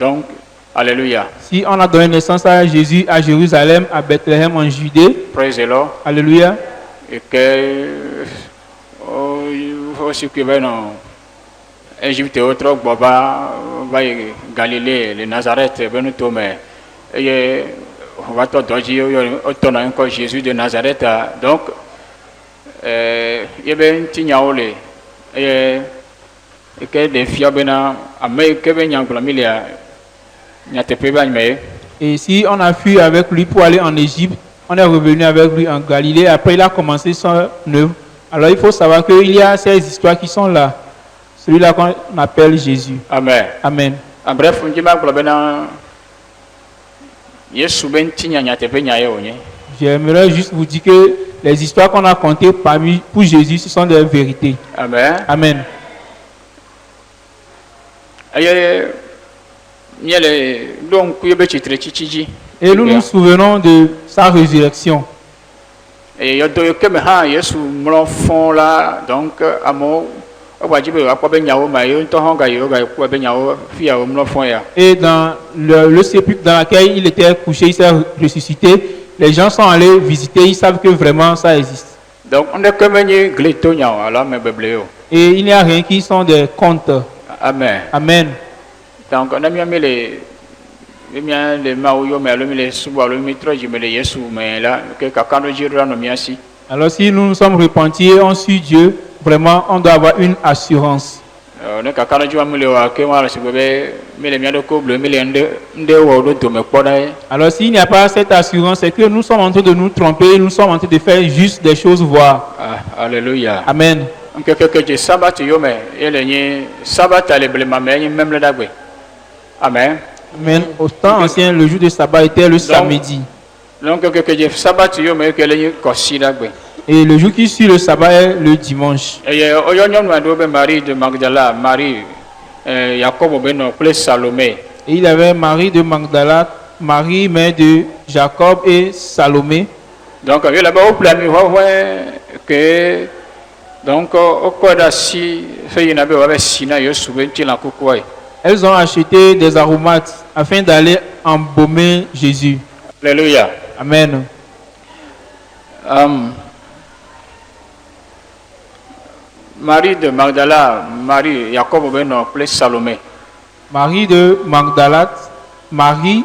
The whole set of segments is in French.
Donc, alléluia. Si on a donné naissance à Jésus à Jérusalem, à Bethléem en Judée, Praise the Lord. alléluia. Et que aussi que ben non Égypte autre baba va Galilée, le Nazareth ben nous tomber et on va te doji autant encore Jésus de Nazareth. Donc il ben tinyaole et que des filles ben amé que ben nyangula milia nyatepe ba nyme. Et si on a fui avec lui pour aller en Égypte, on est revenu avec lui en Galilée. Après, il a commencé son œuvre. Alors, il faut savoir qu'il y a ces histoires qui sont là. Celui-là qu'on appelle Jésus. Amen. Amen. En bref, on dit que Yesu ben tinya nyatepe nyaye onye. J'aimerais juste vous dire que les histoires qu'on a contées parmi pour Jésus, ce sont des vérités. Amen. Amen. Et nous nous souvenons de sa résurrection. Et il y a deux que maintenant Yesu me font là donc à mon et dans le sépulcre dans lequel il était couché, il s'est ressuscité. Les gens sont allés visiter, ils savent que vraiment ça existe. Donc on est comme et il n'y a rien qui sont des contes. Amen. Amen. Donc on a mis les alors si nous nous sommes repentis et on suit Dieu, vraiment on doit avoir une assurance. Alors s'il n'y a pas cette assurance, c'est que nous sommes en train de nous tromper, nous sommes en train de faire juste des choses voir. Alléluia. Amen. Amen. Amen. Au temps ancien, le jour de sabbat était le samedi. Et le jour qui suit le sabbat est le dimanche. Marie de Magdala, Marie, Jacob, Salomé. Et il avait Marie de Magdala, Marie, mère de Jacob et Salomé. Donc, il y a que donc, au cours d'assis, elles ont acheté des aromates afin d'aller embaumer Jésus. Alléluia. Amen. Marie de Magdala, Marie, Jacob, Salomé. Marie de Magdala, Marie,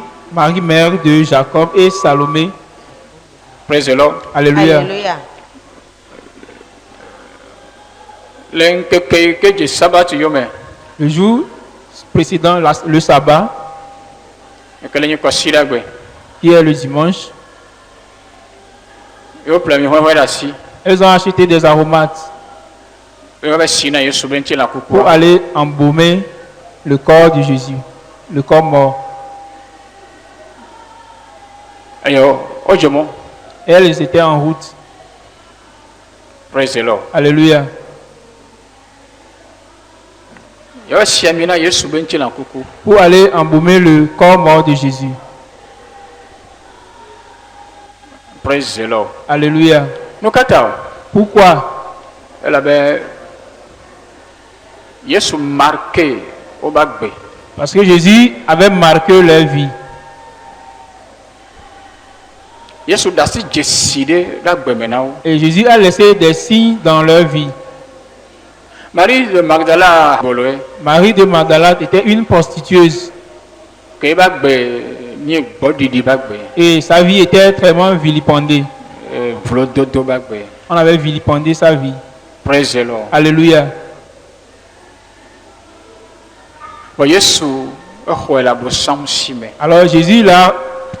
mère de Jacob et Salomé. Praise the Lord. Alléluia. Alléluia. Le jour précédent, le sabbat, qui est le dimanche, elles ont acheté des aromates pour aller embaumer le corps de Jésus, le corps mort. Et elles étaient en route. Praise the Lord. Alléluia. Pour aller embaumer le corps mort de Jésus. Praise the Lord. Alléluia. Pourquoi? Elle avait marqué au bagbe. Parce que Jésus avait marqué leur vie. Et Jésus a laissé des signes dans leur vie. Marie de Magdala, était une prostitueuse. Et sa vie était vraiment vilipendée. On avait vilipendé sa vie. Praise the Lord. Alléluia. Alors Jésus l'a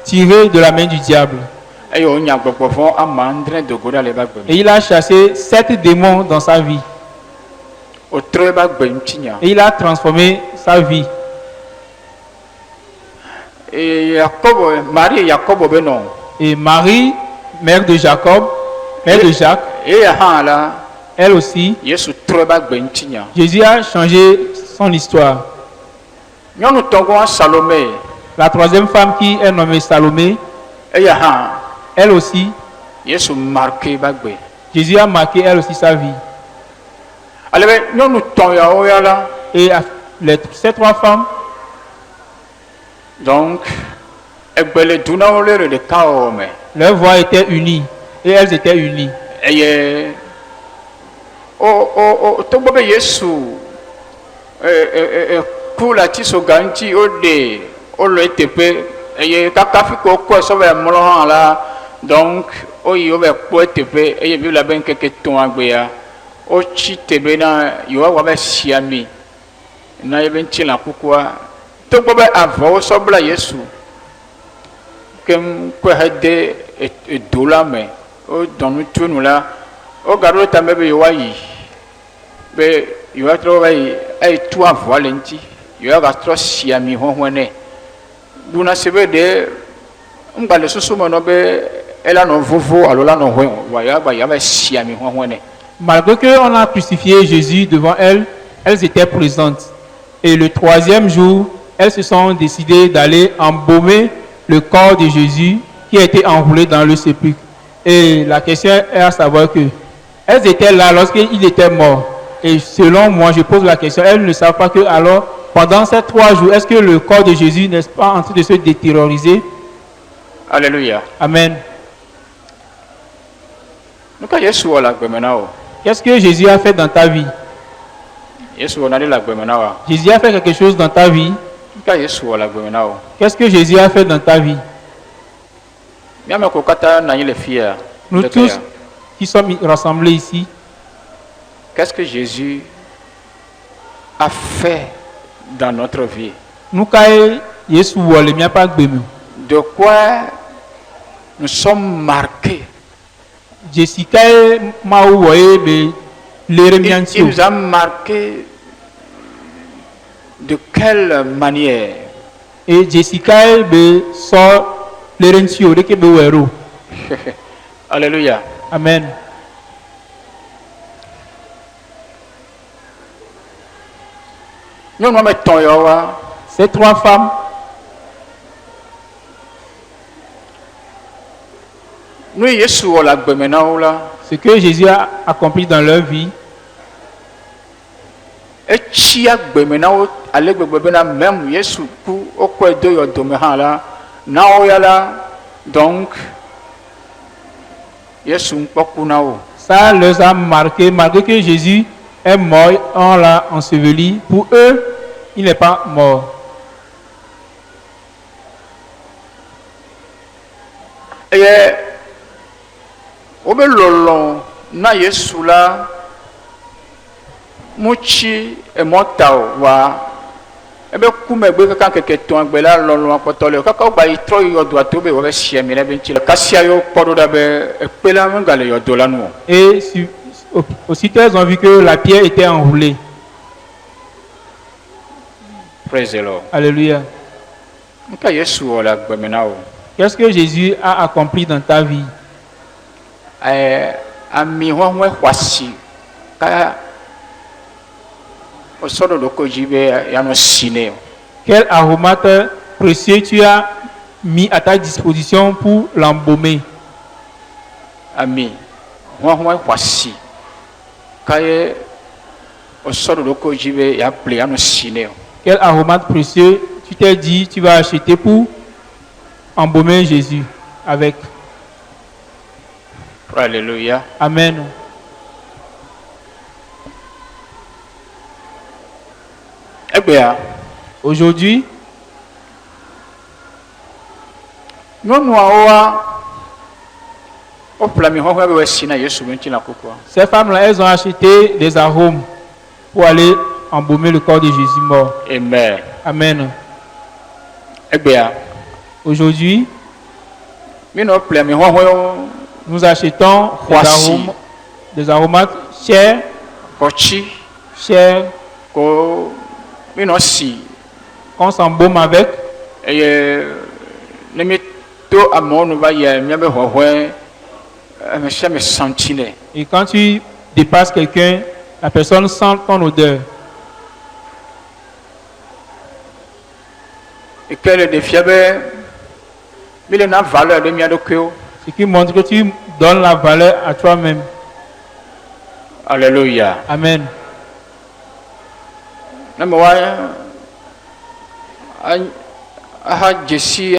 tiré de la main du diable. Et il a chassé 7 démons dans sa vie. Et il a transformé sa vie. Et Marie, mère de Jacob, mère de Jacques, elle aussi, Jésus a changé son histoire. La troisième femme qui est nommée Salomé, elle aussi, Jésus a marqué elle aussi sa vie. Et ces 3 femmes, Donc, egbele dunawo le de kao me. Leurs voix étaient unies et elles étaient unies. Eye o to bobe Yesu kula ti so ganti o de o lo etepe eye kaka fi ko so be mo lo la donc o yi o be po etepe eye bi la ben keke ton agbe ya o chi tebe na yo wa be siami na ye ben ti la kukua to bobe avo so bla Yesu kem ko hede e dola me o donu tunu la o garo tambe be yo yi be yo atro be ai tu avo lenti yo ga tro siami hohone duna sebe de ngale susu mo no be ela no vovo alola no hwen wa ya ba siami hohone. Malgré qu'on a crucifié Jésus devant elles, elles étaient présentes. Et le troisième jour, elles se sont décidées d'aller embaumer le corps de Jésus qui a été enroulé dans le sépulcre. Et la question est à savoir que elles étaient là lorsqu'il était mort. Et selon moi, je pose la question, elles ne savent pas que alors, pendant ces 3 jours, est-ce que le corps de Jésus n'est pas en train de se détérioriser? Alléluia. Amen. Nous ka Yesu wala gbemenao. Qu'est-ce que Jésus a fait dans ta vie? Yesu wona la gbemenao. Jésus a fait quelque chose dans ta vie. Nous ka Yesu wala gbemenao. Qu'est-ce que Jésus a fait dans ta vie? Miame ko kata na le fia. Nous tous qui sommes rassemblés ici, qu'est-ce que Jésus a fait dans notre vie? nous kay Yesu wole mi pa gbemi. De quoi nous sommes marqués? Jessica ma woye be lere mi Il anti. nous a marqués de quelle manière? Et Jessica be so lere nti o de ke be wero. Alléluia. Amen. Nous nous mettons yawa. Ces 3 femmes, Nous Yesu wala gbemenao la. ce que Jésus a accompli dans leur vie, E chia gbemenao ale gbegbe na même Yesu ku o ko do yo do me ha la. Na o ya la. Donc Yesu npoku na o. ça les a marqués. Malgré que Jésus est mort, on l'a enseveli. Pour eux, il n'est pas mort. Eye obe lolo na Yesu la muchi e motao wa ebe kumegbe kaka keke ton agbe la lolo apotole kaka gba itro yo do atobe wo be siemi na be nchile kasia yo podo da be epela ngale yo do la nu. Et aussitôt elles ont vu que la pierre était enroulée. Praise the Lord. Alléluia. Nka Yesu wala gbemenao. Qu'est-ce que Jésus a accompli dans ta vie? Ami hwahwe hwasi ka osodo doko jibe ya no sine. Quel aromate précieux tu as mis à ta disposition pour l'embaumer? Ami hwahwe hwasi ka osodo doko jibe ya ple ya no sine. Quel aromate précieux tu t'es dit tu vas acheter pour embaumer Jésus avec? Alléluia. Amen. Ebea Aujourd'hui, nyɔnu awoa o plami hɔhɔ bɛ wɔ si na Yesu bɛ ŋuti na koko. ces femmes-là, elles ont acheté des arômes pour aller embaumer le corps de Jésus mort. Amen. Amen. Ebea Aujourd'hui, mi na o plami hɔhɔ nous achetons Voici. des aromates chers, kɔtsi chers, ko mi na si qu'on s'embaume avec. eye ne mi to amewo nu va yɛ miabe hɔhɔ ame sia me santi nɛ. Et quand tu dépasses quelqu'un, la personne sent ton odeur. Eke le ɖevia be mi le na valeur de mia ɖokuiwo. Ce qui montre que tu donnes la valeur à toi-même. Alléluia. Amen. Ne me wa aha Jésus